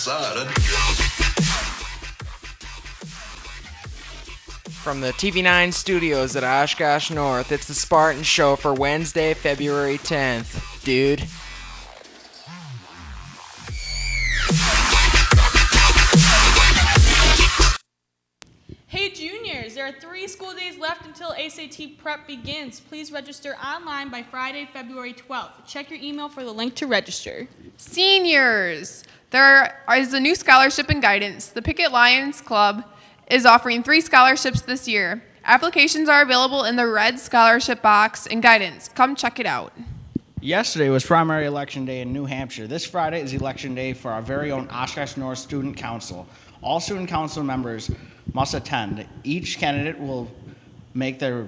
outside. From the TV9 studios at Oshkosh North, it's the Spartan Show for Wednesday, February 10th. Dude. Hey juniors, there are 3 school days left until SAT prep begins. Please register online by Friday, February 12th. Check your email for the link to register. Seniors, there is a new scholarship and guidance. The Picket Lions Club is offering 3 scholarships this year. Applications are available in the red scholarship box and guidance. Come check it out. Yesterday was primary election day in New Hampshire. This Friday is election day for our very own Oshkosh North Student Council. All student council members must attend. Each candidate will make their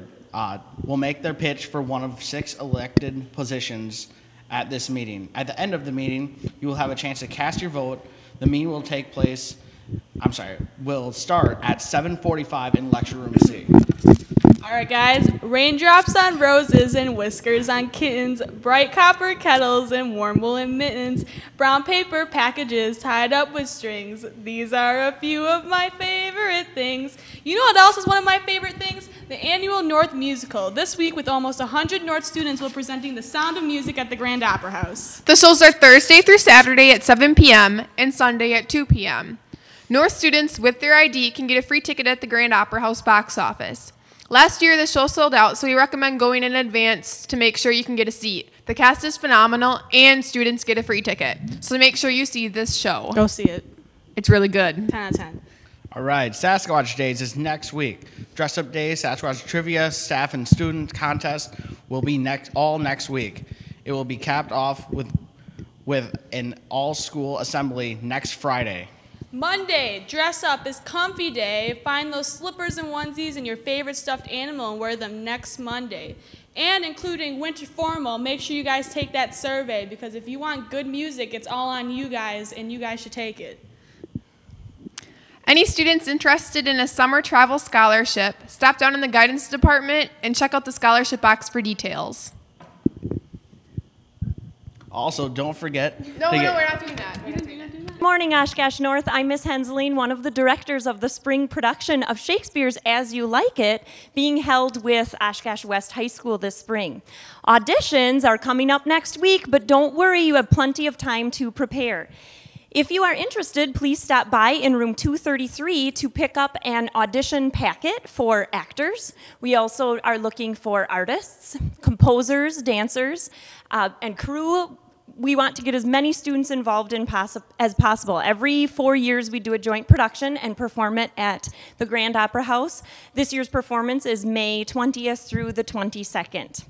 pitch for one of 6 elected positions at this meeting. At the end of the meeting, you will have a chance to cast your vote. The meeting will start at 7:45 in lecture room C. All right, guys. Raindrops on roses and whiskers on kittens, bright copper kettles and warm woolen mittens, brown paper packages tied up with strings. These are a few of my favorite things. You know what else is one of my favorite things? The annual North Musical. This week, with almost 100 North students, will presenting The Sound of Music at the Grand Opera House. The shows are Thursday through Saturday at 7 p.m. and Sunday at 2 p.m. North students with their ID can get a free ticket at the Grand Opera House box office. Last year, the show sold out, so we recommend going in advance to make sure you can get a seat. The cast is phenomenal, and students get a free ticket. So make sure you see this show. Go see it. It's really good. 10 out of 10. All right, Sasquatch Days is next week. Dress Up Day, Sasquatch Trivia, Staff and Student Contest will be all next week. It will be capped off with an all-school assembly next Friday. Monday, dress up is comfy day. Find those slippers and onesies and your favorite stuffed animal and wear them next Monday. And including winter formal, make sure you guys take that survey because if you want good music, it's all on you guys and you guys should take it. Any students interested in a summer travel scholarship, stop down in the guidance department and check out the scholarship box for details. Also, don't forget... No, we're not doing that. Good morning, Oshkosh North. I'm Miss Henseline, one of the directors of the spring production of Shakespeare's As You Like It, being held with Oshkosh West High School this spring. Auditions are coming up next week, but don't worry, you have plenty of time to prepare. If you are interested, please stop by in room 233 to pick up an audition packet for actors. We also are looking for artists, composers, dancers, and crew. We want to get as many students involved as possible. Every 4 years we do a joint production and perform it at the Grand Opera House. This year's performance is May 20th through the 22nd.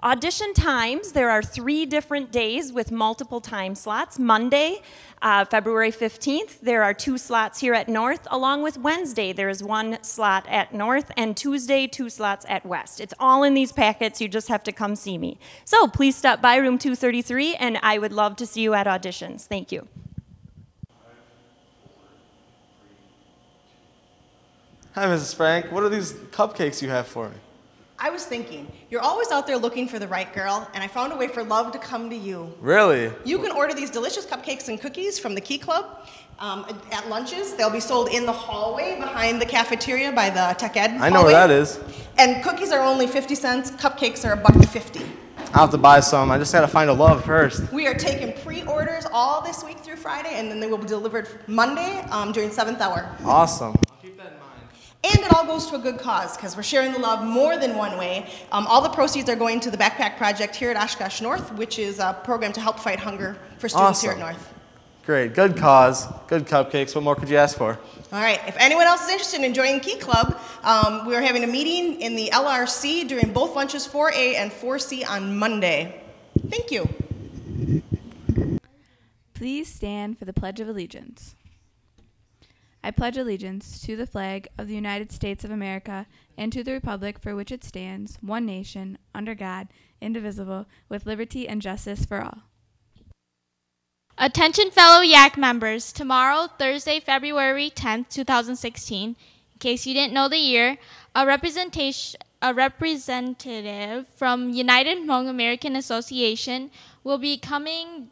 Audition times, there are 3 different days with multiple time slots. Monday, February 15th, there are 2 slots here at North, along with Wednesday, there is 1 slot at North, and Tuesday, 2 slots at West. It's all in these packets, you just have to come see me. So please stop by room 233, and I would love to see you at auditions. Thank you. Hi, Mrs. Frank. What are these cupcakes you have for me? I was thinking, you're always out there looking for the right girl, and I found a way for love to come to you. Really? You can order these delicious cupcakes and cookies from the Key Club at lunches. They'll be sold in the hallway behind the cafeteria by the Tech Ed I know where that is. And cookies are only 50 cents. Cupcakes are $1.50. I'll have to buy some. I just gotta find a love first. We are taking pre-orders all this week through Friday, and then they will be delivered Monday during 7th hour. Awesome. And it all goes to a good cause because we're sharing the love more than one way. All the proceeds are going to the Backpack Project here at Oshkosh North, which is a program to help fight hunger for students here at North. Great. Good cause. Good cupcakes. What more could you ask for? All right. If anyone else is interested in joining Key Club, we are having a meeting in the LRC during both lunches 4A and 4C on Monday. Thank you. Please stand for the Pledge of Allegiance. I pledge allegiance to the flag of the United States of America and to the republic for which it stands, one nation, under God, indivisible, with liberty and justice for all. Attention fellow YAC members, tomorrow, Thursday, February 10th, 2016, in case you didn't know the year, a representative from United Hmong American Association will be coming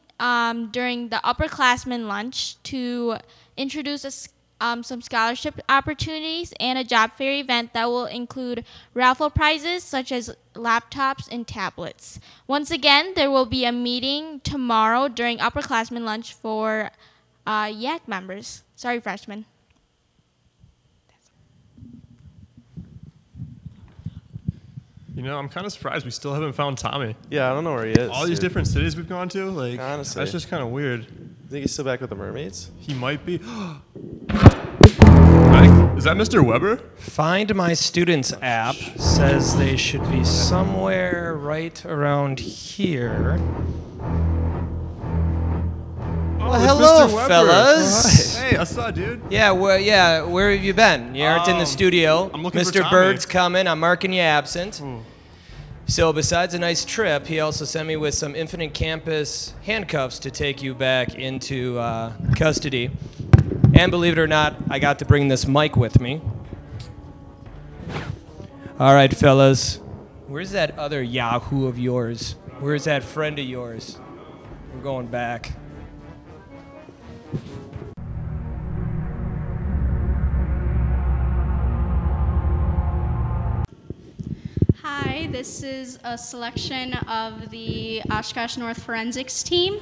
during the upperclassmen lunch to introduce some scholarship opportunities and a job fair event that will include raffle prizes such as laptops and tablets. Once again, there will be a meeting tomorrow during upperclassmen lunch for YAC members. Sorry, freshmen. You know, I'm kind of surprised we still haven't found Tommy. Yeah, I don't know where he is. All these different cities we've gone to, like, honestly, that's just kind of weird. Think he's still back with the mermaids? He might be. Is that Mr. Weber? Find My Students app says they should be somewhere right around here. Oh, Well, hello, Mr. Weber. fellas. Hey, I saw, dude. Yeah, where have you been? You aren't in the studio. I'm looking for Mr. Tommy. Bird's coming. I'm marking you absent. So besides a nice trip, he also sent me with some Infinite Campus handcuffs to take you back into custody. And believe it or not, I got to bring this mic with me. All right, fellas. Where's that other Yahoo of yours? Where's that friend of yours? We're going back. Hi, this is a selection of the Oshkosh North Forensics team.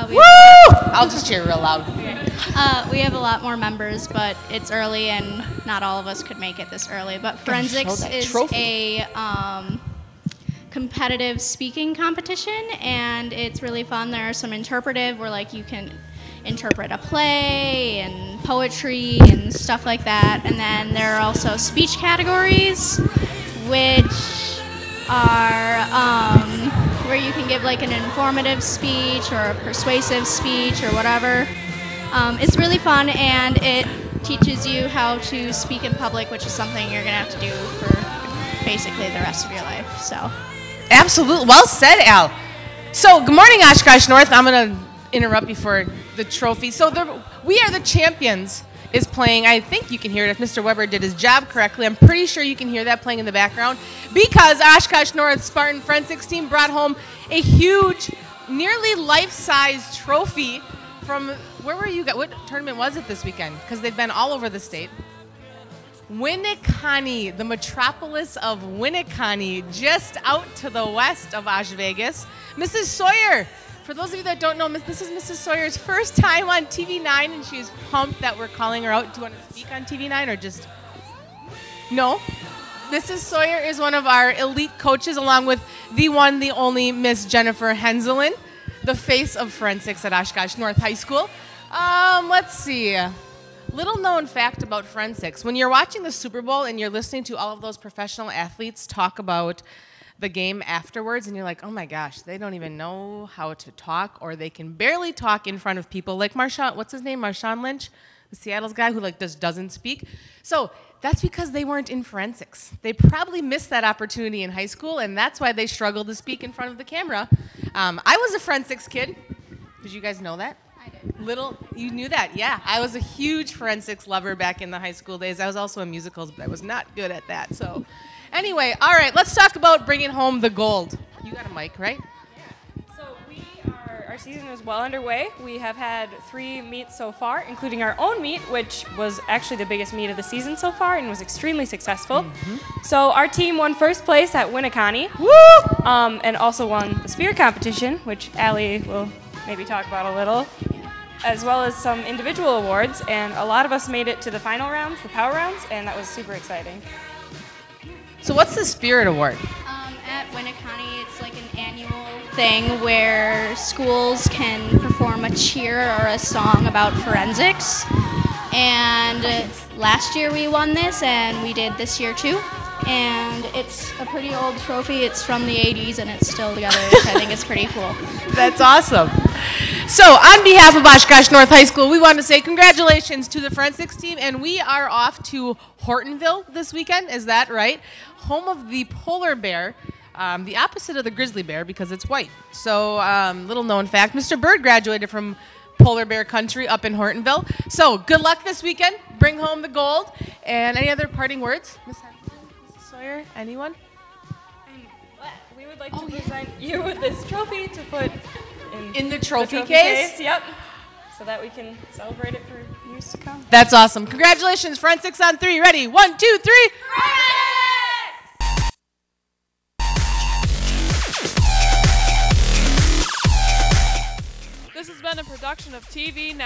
Woo! I'll just cheer real loud. We have a lot more members, but it's early and not all of us could make it this early. But forensics is a competitive speaking competition, and it's really fun. There are some interpretive where like you can interpret a play and poetry and stuff like that. And then there are also speech categories, which are where you can give like an informative speech or a persuasive speech or whatever. It's really fun, and it teaches you how to speak in public, which is something you're going to have to do for basically the rest of your life. So, Absolutely. Well said, Al. So, good morning, Oshkosh North. I'm going to interrupt you for the trophy. So, We Are the Champions is playing. I think you can hear it if Mr. Weber did his job correctly. I'm pretty sure you can hear that playing in the background because Oshkosh North Spartan Forensics team brought home a huge, nearly life-size trophy from, where were you guys? What tournament was it this weekend? Because they've been all over the state. Winneconne, the metropolis of Winneconne, just out to the west of Osh Vegas. Mrs. Sawyer, for those of you that don't know, this is Mrs. Sawyer's first time on TV9, and she's pumped that we're calling her out. Do you want to speak on TV9 or just? No? Mrs. Sawyer is one of our elite coaches, along with the one, the only Miss Jennifer Henselin, the face of forensics at Oshkosh North High School. Let's see. Little known fact about forensics. When you're watching the Super Bowl and you're listening to all of those professional athletes talk about the game afterwards, and you're like, oh my gosh, they don't even know how to talk, or they can barely talk in front of people, like Marshawn, what's his name, Marshawn Lynch, the Seattle's guy who like just doesn't speak. So that's because they weren't in forensics. They probably missed that opportunity in high school, and that's why they struggled to speak in front of the camera. I was a forensics kid. Did you guys know that? I did. You knew that, yeah. I was a huge forensics lover back in the high school days. I was also in musicals, but I was not good at that. So anyway, all right, let's talk about bringing home the gold. You got a mic, right? So our season is well underway. We have had 3 meets so far, including our own meet, which was actually the biggest meet of the season so far and was extremely successful. So our team won first place at Winneconne. Woo! And also won the spear competition, which Allie will maybe talk about a little, as well as some individual awards. And a lot of us made it to the final rounds, the power rounds, and that was super exciting. So what's the Spirit Award? At Winneconne, it's like an annual thing where schools can perform a cheer or a song about forensics. And last year we won this, and we did this year too. And it's a pretty old trophy. It's from the 80s, and it's still together, which I think is pretty cool. That's awesome. So on behalf of Oshkosh North High School, we want to say congratulations to the forensics team, and we are off to Hortonville this weekend. Is that right? Home of the polar bear, the opposite of the grizzly bear because it's white. So little known fact, Mr. Bird graduated from polar bear country up in Hortonville. So good luck this weekend. Bring home the gold. And any other parting words? Ms. Sawyer, anyone? We would like to present you with this trophy to put in the trophy case? Yep. So that we can celebrate it for years to come. That's awesome. Congratulations, Forensics on 3. Ready? 1, 2, 3. This has been a production of TV9.